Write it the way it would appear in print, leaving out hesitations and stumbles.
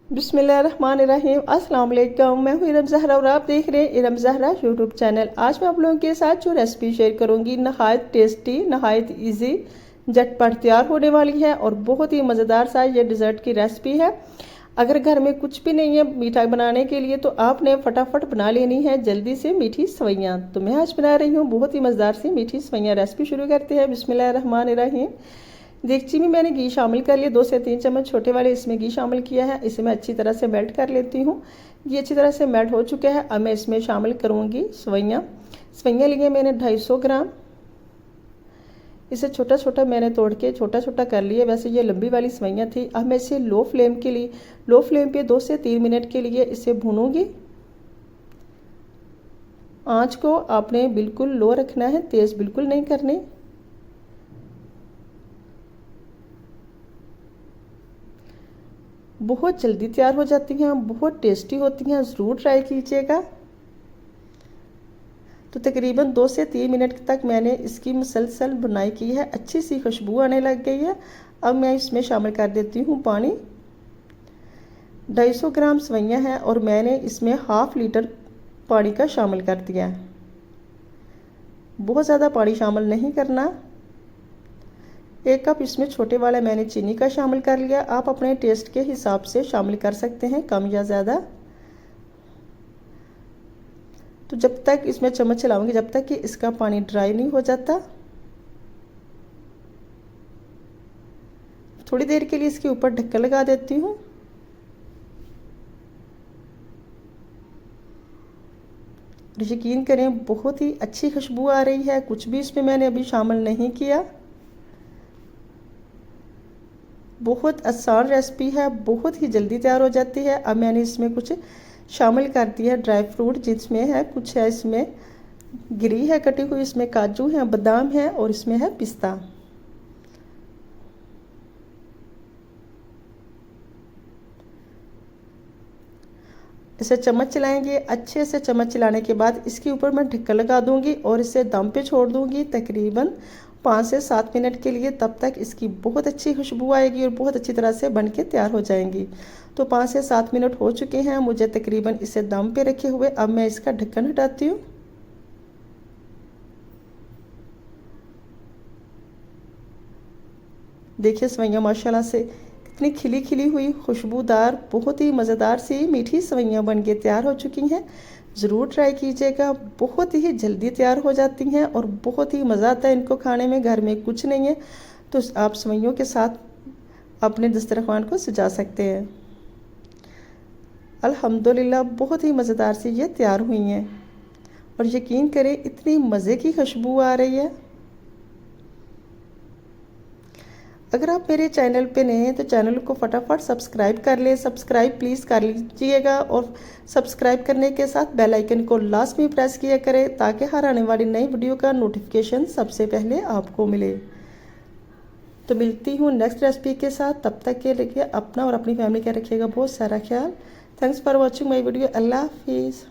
बिस्मिल्लाहिर्रहमानिर्रहीम। अस्सलाम वालेकुम। मैं हूँ इरम ज़हरा और आप देख रहे हैं इरम ज़हरा यूट्यूब चैनल। आज मैं आप लोगों के साथ जो रेसिपी शेयर करूँगी नहायत टेस्टी, नहायत इजी, झटपट तैयार होने वाली है और बहुत ही मज़ेदार सा ये डिज़र्ट की रेसिपी है। अगर घर में कुछ भी नहीं है मीठा बनाने के लिए तो आपने फटाफट बना लेनी है जल्दी से मीठी सवैयाँ। तो मैं आज बना रही हूँ बहुत ही मज़ेदार सी मीठी सवैयाँ। रेसिपी शुरू करते हैं। बिस्मिल्लाहिर्रहमानिर्रहीम। देगची में मैंने घी शामिल कर लिया, 2 से 3 चम्मच छोटे वाले इसमें घी शामिल किया है। इसे मैं अच्छी तरह से मेल्ट कर लेती हूँ। ये अच्छी तरह से मेल्ट हो चुका है। अब मैं इसमें शामिल करूँगी सवैयाँ। सवैयाँ लिए मैंने 250 ग्राम। इसे छोटा छोटा मैंने तोड़ के छोटा छोटा कर लिया। वैसे ये लंबी वाली सवैयाँ थी। अब मैं इसे लो फ्लेम पे 2 से 3 मिनट के लिए इसे भूनूंगी। आँच को आपने बिल्कुल लो रखना है, तेज़ बिल्कुल नहीं करनी। बहुत जल्दी तैयार हो जाती हैं, बहुत टेस्टी होती हैं, ज़रूर ट्राई कीजिएगा। तो तकरीबन 2 से 3 मिनट तक मैंने इसकी मुसलसल बुनाई की है। अच्छी सी खुशबू आने लग गई है। अब मैं इसमें शामिल कर देती हूँ पानी। 250 ग्राम सवैयाँ हैं और मैंने इसमें ½ लीटर पानी का शामिल कर दिया है। बहुत ज़्यादा पानी शामिल नहीं करना। 1 कप इसमें छोटे वाला मैंने चीनी का शामिल कर लिया। आप अपने टेस्ट के हिसाब से शामिल कर सकते हैं, कम या ज़्यादा। तो जब तक इसमें चम्मच चलाऊंगी जब तक कि इसका पानी ड्राई नहीं हो जाता। थोड़ी देर के लिए इसके ऊपर ढक्कन लगा देती हूँ। यकीन करें बहुत ही अच्छी खुशबू आ रही है। कुछ भी इसमें मैंने अभी शामिल नहीं किया। बहुत आसान रेसिपी है, बहुत ही जल्दी तैयार हो जाती है। अब मैंने इसमें कुछ शामिल कर दिया ड्राई फ्रूट, जिसमें है कुछ है इसमें गिरी है कटी हुई, इसमें काजू है, बादाम है और इसमें है पिस्ता। इसे चम्मच चलाएंगे। अच्छे से चम्मच चलाने के बाद इसके ऊपर मैं ढक्कन लगा दूंगी और इसे दम पे छोड़ दूंगी तकरीबन 5 से 7 मिनट के लिए। तब तक इसकी बहुत अच्छी खुशबू आएगी और बहुत अच्छी तरह से बन के तैयार हो जाएंगी। तो 5 से 7 मिनट हो चुके हैं मुझे तकरीबन इसे दम पे रखे हुए। अब मैं इसका ढक्कन हटाती हूँ। देखिए सवैयाँ माशाल्लाह से कितनी खिली खिली हुई, खुशबूदार, बहुत ही मज़ेदार सी मीठी सवैयाँ बन के तैयार हो चुकी हैं। ज़रूर ट्राई कीजिएगा। बहुत ही जल्दी तैयार हो जाती हैं और बहुत ही मज़ा आता है इनको खाने में। घर में कुछ नहीं है तो आप सवैयों के साथ अपने दस्तरखान को सजा सकते हैं। अल्हम्दुलिल्लाह बहुत ही मज़ेदार सी ये तैयार हुई हैं और यकीन करें इतनी मज़े की खुशबू आ रही है। अगर आप मेरे चैनल पे नए हैं तो चैनल को फटाफट सब्सक्राइब कर लें। सब्सक्राइब प्लीज़ कर लीजिएगा और सब्सक्राइब करने के साथ बेल आइकन को लास्ट में प्रेस किया करें ताकि हर आने वाली नई वीडियो का नोटिफिकेशन सबसे पहले आपको मिले। तो मिलती हूँ नेक्स्ट रेसिपी के साथ। तब तक के लिए अपना और अपनी फैमिली का रखिएगा बहुत सारा ख्याल। Thanks for watching my video. अल्लाह हाफिज़।